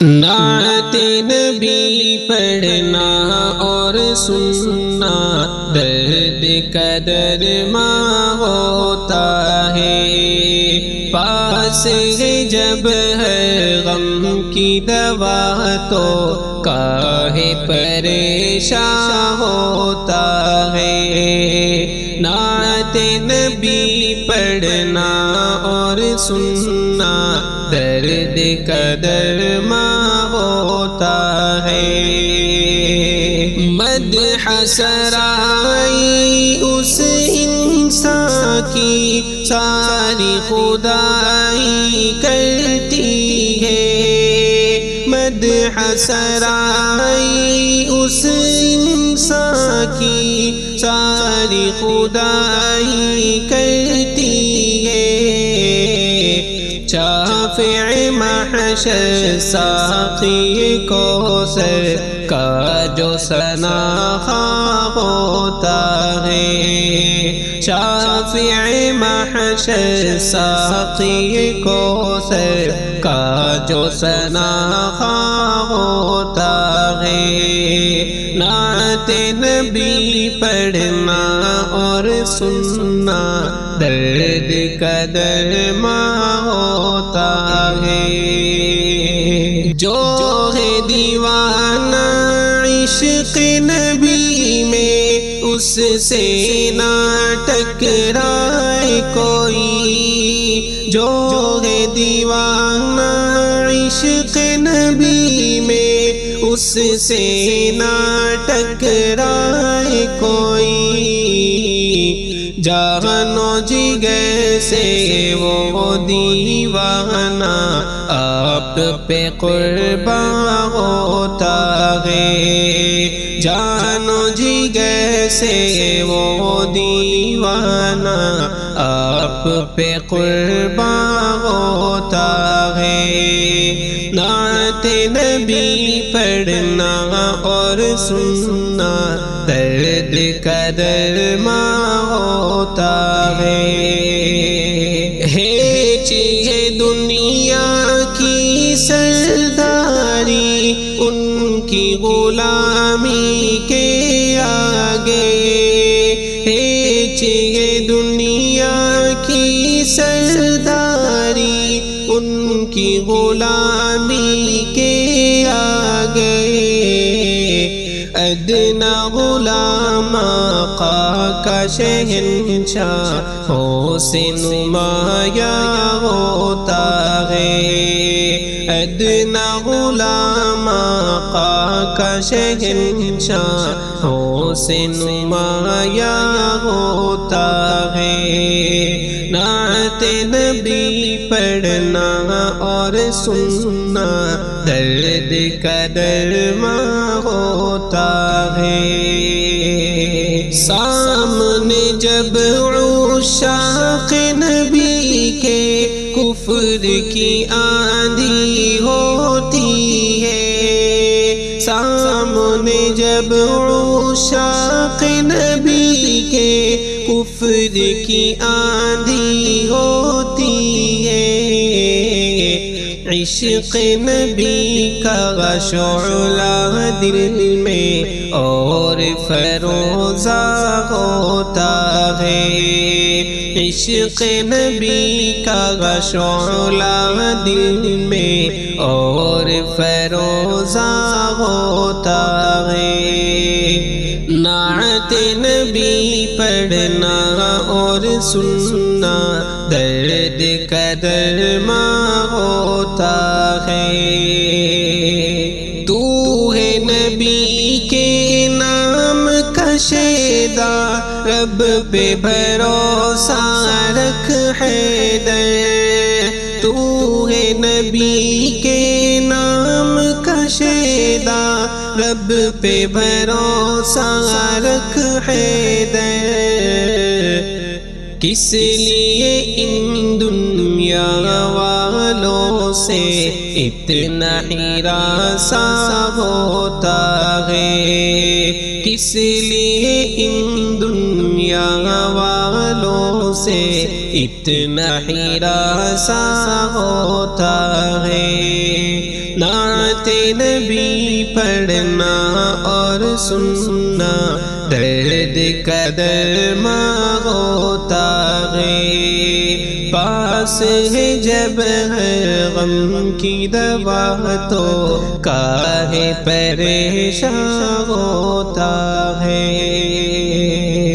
نعت نبی پڑھنا اور سننا درد کا درما ہوتا ہے، پاس ہے جب ہے غم کی دوا تو کاہے پریشاں ہوتا ہے۔ نعت نبی پڑھنا اور سننا درد کا درما ہوتا ہے۔ مدح سرائی اس انسان کی ساری خدائی کرتی ہے، مدح سرائی اس انسان کی ساری خدائی کرتی ہے۔ شافع محشر ساقی کوثر کا جو ثنا ہوتا ہے، شافع محشر ساقی کوثر کا جو ثنا ہوتا ہے۔ نعت نبی پڑھنا اور سننا درد کا درما ہوتا ہے۔ جو ہے دیوانہ عشق نبی میں اس سے نہ ٹکرائے کوئی، جو ہے دیوانہ عشق نبی میں اس سے نہ ٹکرائے کوئی، جان و جگر سے وہ دیوانہ آپ پہ قرباں ہوتا ہے، جان و جگر سے وہ دیوانہ آپ پہ قرباں ہوتا ہے۔ نعت نبی پڑھنا اور سننا درد کا درما ہوتا ہے۔ چیز دنیا کی سرداری ان کی غلامی کے آگے، چیز دنیا کی سرداری ان کی غلامی کے آگے، ادنا غلام آقا کا شہنشاہ ہو سے نمایاں ہوتا ہے، ادنا غلام آقا کا شہنشاہ ہو سے نمایاں ہوتا ہے۔ نعت نبی پڑھنا اور سننا درد کا درما ہوتا ہے۔ سامنے جب عشاق نبی کے کفر کی آندھی ہوتی ہے، سامنے جب عشاق نبی کے کفر کی آندھی ہوتی ہے، عشق نبی کا شعلہ دل میں اور فروزہ ہوتا ہے، عشق نبی کا شعلہ دل میں اور فروزہ ہوتا ہے۔ نعت نبی پڑھنا اور سننا درد کا درما ہوتا ہے۔ تو ہے نبی کے نام کا شیدا، رب پہ بھروسہ رکھ حیدر، تو ہے نبی کے نام کا شیدا، رب پہ بھروسہ رکھ حیدر، کس لیے ان دنیا والوں سے اتنا ہراساں ہوتا ہے، کس لیے ان دنیا والوں سے اتنا ہراساں ہوتا ہے۔ نعت نبی پڑھنا اور سننا درد قدر ہوتا ہے، پاس ہے جب ہر غم کی دوا تو کاہے پریشان ہوتا ہے۔